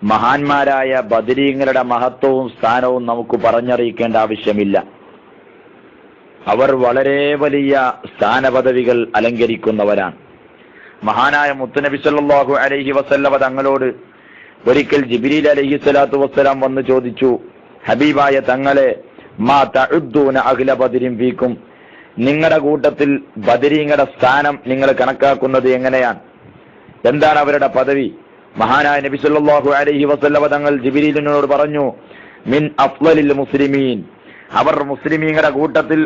മഹാന്മാരായ ബദരീങ്ങളുടെ മഹത്വവും സ്ഥാനവും നമുക്ക് പറഞ്ഞറിയിക്കേണ്ട ആവശ്യമില്ല. അവർ വളരെ വലിയ സ്ഥാനപദവികൾ അലങ്കരിക്കുന്നവരാണ്. മഹാനായ മുത്തുനബി സല്ലല്ലാഹു അലൈഹി വസല്ലമ തങ്ങളോട് ഒരിക്കൽ ജിബ്രീൽ അലൈഹി സ്വലാത്തു വസ്സലാം വന്ന് ചോദിച്ചു, ഹബീബായ തങ്ങളെ, മാ തഉദ്ദൂന അഹ്ല ബദരിൻ ഫീക്കും, നിങ്ങളുടെ കൂട്ടത്തിൽ ബദരീങ്ങളുടെ സ്ഥാനം നിങ്ങൾ കണക്കാക്കുന്നത് എങ്ങനെയാണ്? എന്താണ് അവരുടെ പദവി? മഹാനായ നബി സല്ലല്ലാഹു അലൈഹി വസല്ലമ തങ്ങൾ ജിബ്രീലിനോട് പറഞ്ഞു, മിൻ അഫ്ളലിൽ മുസ്ലിമീൻ, അവർ മുസ്ലിമീങ്ങളുടെ കൂട്ടത്തിൽ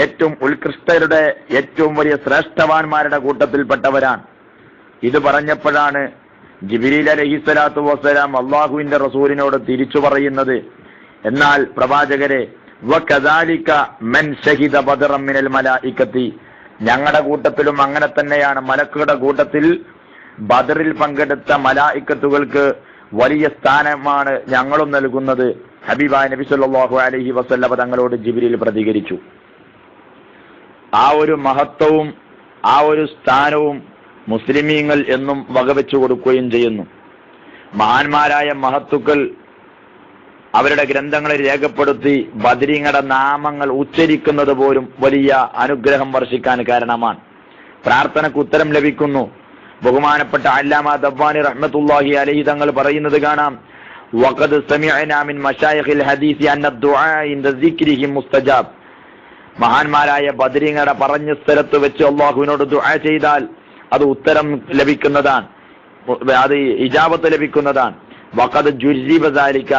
ഏറ്റവും ഉത്കൃഷ്ടരുടെ, ഏറ്റവും വലിയ ശ്രേഷ്ഠവാന്മാരുടെ കൂട്ടത്തിൽപ്പെട്ടവരാണ്. ഇത് പറഞ്ഞപ്പോഴാണ് ജിബ്രീൽ അലൈഹിസ്സലാത്തു വസ്സലാം അള്ളാഹുവിന്റെ റസൂലിനോട് തിരിച്ചു പറയുന്നത്, എന്നാൽ പ്രവാചകരെ, വകദാലിക മൻ ശഹിദ ബദറൻ മിനൽ മലായികത്തി, ഞങ്ങളുടെ കൂട്ടത്തിലും അങ്ങനെ തന്നെയാണ്. മലക്കുകളുടെ കൂട്ടത്തിൽ ബദറിൽ പങ്കെടുത്ത മലായികത്തുകൾക്ക് വലിയ സ്ഥാനമാണ് ഞങ്ങളും നൽകുന്നത്. ഹബീബായ നബി സല്ലല്ലാഹു അലൈഹി വസല്ലമ തങ്ങളോട് ജിബ്രീൽ പ്രതികരിച്ചു. ആ ഒരു മഹത്വവും ആ ഒരു സ്ഥാനവും മുസ്ലിമീങ്ങൾ എന്നും വകവെച്ചു കൊടുക്കുകയും ചെയ്യുന്നു. മഹാന്മാരായ മഹത്തുക്കൾ അവരുടെ ഗ്രന്ഥങ്ങളിൽ രേഖപ്പെടുത്തി ബദരീങ്ങളുടെ നാമങ്ങൾ ഉച്ചരിക്കുന്നത് പോലും വലിയ അനുഗ്രഹം വർഷിക്കാൻ കാരണമാണ്. പ്രാർത്ഥനയ്ക്ക് ഉത്തരം ലഭിക്കുന്നു. ബഹുമാനപ്പെട്ട അല്ലാമ ദബ്ബാനി റഹ്മത്തുള്ളാഹി അലൈഹി തങ്ങൾ പറയുന്നത് കാണാം, വഖദ് സമിഅനാ മിൻ മശായിഖിൽ ഹദീസ് അന്ന ദുആ ഇൻദ സിക്രിഹിം മുസ്തജാബ്, മഹാന്മാരായ ബദരീങ്ങളുടെ പറഞ്ഞ സ്ഥലത്ത് വെച്ച് അള്ളാഹുവിനോട് ദുആ ചെയ്താൽ അത് ഉത്തരം ലഭിക്കുന്നതാണ്, അത് ഇജാബത്ത് ലഭിക്കുന്നതാണ്. വഖദ് ജുർരിബ ദാലിക,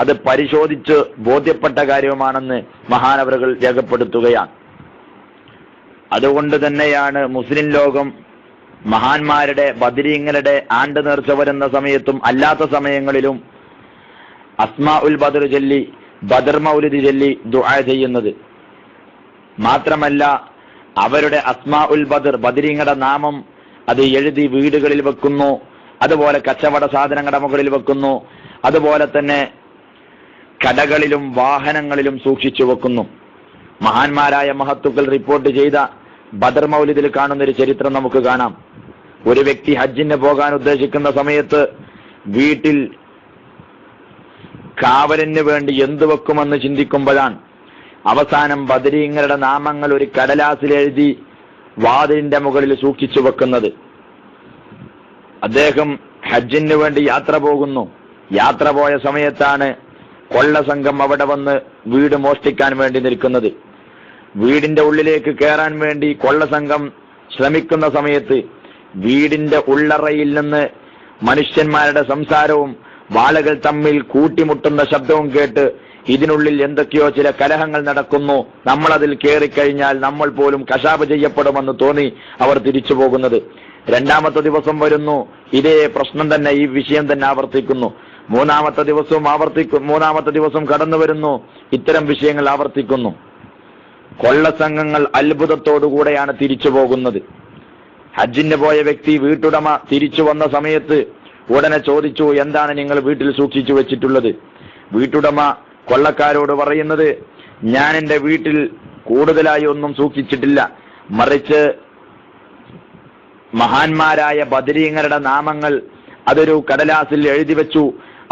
അത് പരിശോധിച്ച് ബോധ്യപ്പെട്ട കാര്യമാണെന്ന് മഹാനവറുകൾ രേഖപ്പെടുത്തുകയാണ്. അതുകൊണ്ട് തന്നെയാണ് മുസ്ലിം ലോകം മഹാന്മാരുടെ ബദരീങ്ങളുടെ ആണ്ട് നേർച്ച വരുന്ന സമയത്തും അല്ലാത്ത സമയങ്ങളിലും അസ്മാ ഉൽ ബദർ ചൊല്ലി, ബദർ മൗലിദ് ചൊല്ലി ദുആ ചെയ്യുന്നത്. മാത്രമല്ല അവരുടെ അസ്മാ ഉൽ ബദർ, ബദരീങ്ങളുടെ നാമം അത് എഴുതി വീടുകളിൽ വെക്കുന്നു, അതുപോലെ കച്ചവട സാധനങ്ങളുടെ മുകളിൽ വെക്കുന്നു, അതുപോലെ തന്നെ കടകളിലും വാഹനങ്ങളിലും സൂക്ഷിച്ചു വെക്കുന്നു. മഹാന്മാരായ മഹത്തുക്കൾ റിപ്പോർട്ട് ചെയ്ത ബദർ മൗലിദിൽ കാണുന്നൊരു ചരിത്രം നമുക്ക് കാണാം. ഒരു വ്യക്തി ഹജ്ജിന് പോകാൻ ഉദ്ദേശിക്കുന്ന സമയത്ത് വീട്ടിൽ കാവലിന് വേണ്ടി എന്തു വെക്കുമെന്ന് ചിന്തിക്കുമ്പോഴാണ് അവസാനം ബദരീങ്ങളുടെ നാമങ്ങൾ ഒരു കടലാസിൽ എഴുതി വാതിലിന്റെ മുകളിൽ സൂക്ഷിച്ചു വെക്കുന്നത്. അദ്ദേഹം ഹജ്ജിന് വേണ്ടി യാത്ര പോകുന്നു. യാത്ര പോയ സമയത്താണ് കൊള്ള സംഘം അവിടെ വന്ന് വീട് മോഷ്ടിക്കാൻ വേണ്ടി നിൽക്കുന്നത്. വീടിന്റെ ഉള്ളിലേക്ക് കയറാൻ വേണ്ടി കൊള്ള സംഘം ശ്രമിക്കുന്ന സമയത്ത് വീടിന്റെ ഉള്ളറയിൽ നിന്ന് മനുഷ്യന്മാരുടെ സംസാരവും വാളുകൾ തമ്മിൽ കൂട്ടിമുട്ടുന്ന ശബ്ദവും കേട്ട് ഇതിനുള്ളിൽ എന്തൊക്കെയോ ചില കലഹങ്ങൾ നടക്കുന്നു, നമ്മളതിൽ കയറിക്കഴിഞ്ഞാൽ നമ്മൾ പോലും കശാപ് ചെയ്യപ്പെടുമെന്ന് തോന്നി അവർ തിരിച്ചു പോകുന്നത്. രണ്ടാമത്തെ ദിവസം വരുന്നു, ഇതേ പ്രശ്നം തന്നെ, ഈ വിഷയം തന്നെ ആവർത്തിക്കുന്നു. മൂന്നാമത്തെ ദിവസം കടന്നു വരുന്നു, ഇത്തരം വിഷയങ്ങൾ ആവർത്തിക്കുന്നു. കൊള്ളസംഘങ്ങൾ അത്ഭുതത്തോടുകൂടെയാണ് തിരിച്ചു പോകുന്നത്. ഹജ്ജിന് പോയ വ്യക്തി വീട്ടുടമ തിരിച്ചു വന്ന സമയത്ത് ഉടനെ ചോദിച്ചു, എന്താണ് നിങ്ങൾ വീട്ടിൽ സൂക്ഷിച്ചു വെച്ചിട്ടുള്ളത്? വീട്ടുടമ കൊള്ളക്കാരോട് പറയുന്നത്, ഞാൻ എൻ്റെ വീട്ടിൽ കൂടുതലായി ഒന്നും സൂക്ഷിച്ചിട്ടില്ല, മറിച്ച് മഹാന്മാരായ ബദരീങ്ങളുടെ നാമങ്ങൾ അതൊരു കടലാസിൽ എഴുതി വെച്ചു.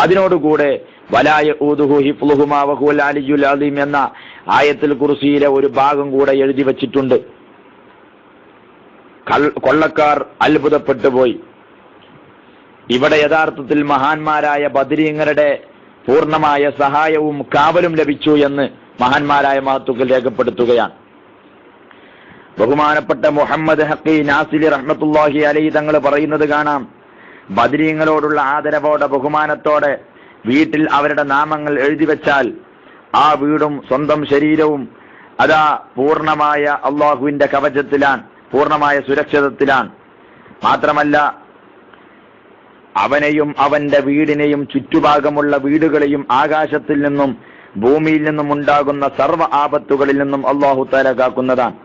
അതിനോടുകൂടെ വലായ ഊദുഹു ഹിഫ്ളുഹുമാ വഹുവൽ അലിയ്യുൽ അലീം എന്ന ആയത്തുൽ കുർസിയിലെ ഒരു ഭാഗം കൂടെ എഴുതി വെച്ചിട്ടുണ്ട്. കൊള്ളക്കാർ അത്ഭുതപ്പെട്ടു പോയി. ഇവിടെ യഥാർത്ഥത്തിൽ മഹാന്മാരായ ബദരീങ്ങളുടെ പൂർണ്ണമായ സഹായവും കാവലും ലഭിച്ചു എന്ന് മഹാന്മാരായ മഹത്തുക്കൾ രേഖപ്പെടുത്തുകയാണ്. ബഹുമാനപ്പെട്ട മുഹമ്മദ് ഹഖി നാസിലി റഹ്മത്തുള്ളാഹി അലൈഹി തങ്ങൾ പറയുന്നത് കാണാം, ബദരീങ്ങളോടുള്ള ആദരവോടെ ബഹുമാനത്തോടെ വീട്ടിൽ അവരുടെ നാമങ്ങൾ എഴുതി വെച്ചാൽ ആ വീടും സ്വന്തം ശരീരവും അതാ പൂർണ്ണമായ അള്ളാഹുവിന്റെ കവചത്തിലാണ്, പൂർണ്ണമായ സുരക്ഷിതത്തിലാണ്. മാത്രമല്ല അവനെയും അവന്റെ വീടിനെയും ചുറ്റുഭാഗമുള്ള വീടുകളെയും ആകാശത്തിൽ നിന്നും ഭൂമിയിൽ നിന്നും ഉണ്ടാകുന്ന സർവ്വ ആപത്തുകളിൽ നിന്നും അള്ളാഹു തആല കാക്കുന്നതാണ്.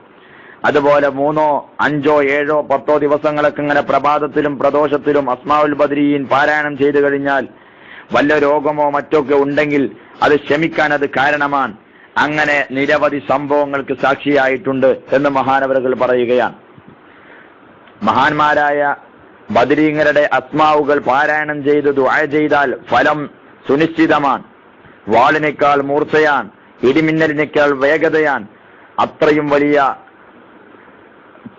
അതുപോലെ 3, 5, 7, 10 ദിവസങ്ങളൊക്കെ ഇങ്ങനെ പ്രഭാതത്തിലും പ്രദോഷത്തിലും അസ്മാഉൽ ബദരീൻ പാരായണം ചെയ്തു കഴിഞ്ഞാൽ വല്ല രോഗമോ മറ്റൊക്കെ ഉണ്ടെങ്കിൽ അത് ശമിക്കാൻ അത് കാരണമാണ്. അങ്ങനെ നിരവധി സംഭവങ്ങൾക്ക് സാക്ഷിയായിട്ടുണ്ട് എന്ന് മഹാനവറുകൾ പറയുകയാണ്. മഹാന്മാരായ ബദരീങ്ങളുടെ അസ്മാവുകൾ പാരായണം ചെയ്ത് ദുആ ചെയ്താൽ ഫലം സുനിശ്ചിതമാണ്. വാളിനേക്കാൾ മൂർച്ചയാൻ, ഇടിമിന്നലിനേക്കാൾ വേഗതയാൻ. അത്രയും വലിയ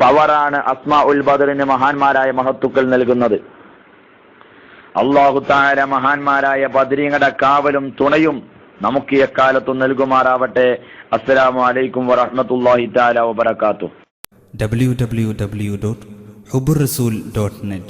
പവറാണ് അസ്മാഉൽ ബദറിന് മഹാന്മാരായ മഹത്തുക്കൾ നൽകുന്നത്. അല്ലാഹു തആല മഹാന്മാരായ ബദരീങ്ങളുടെ കാവലും തുണയും നമുക്ക് എക്കാലത്തും നൽകുമാറാവട്ടെ. അസ്സലാമു അലൈക്കും വറഹ്മത്തുള്ളാഹി തആല വബറകാതുഹു. www.hubburrasool.net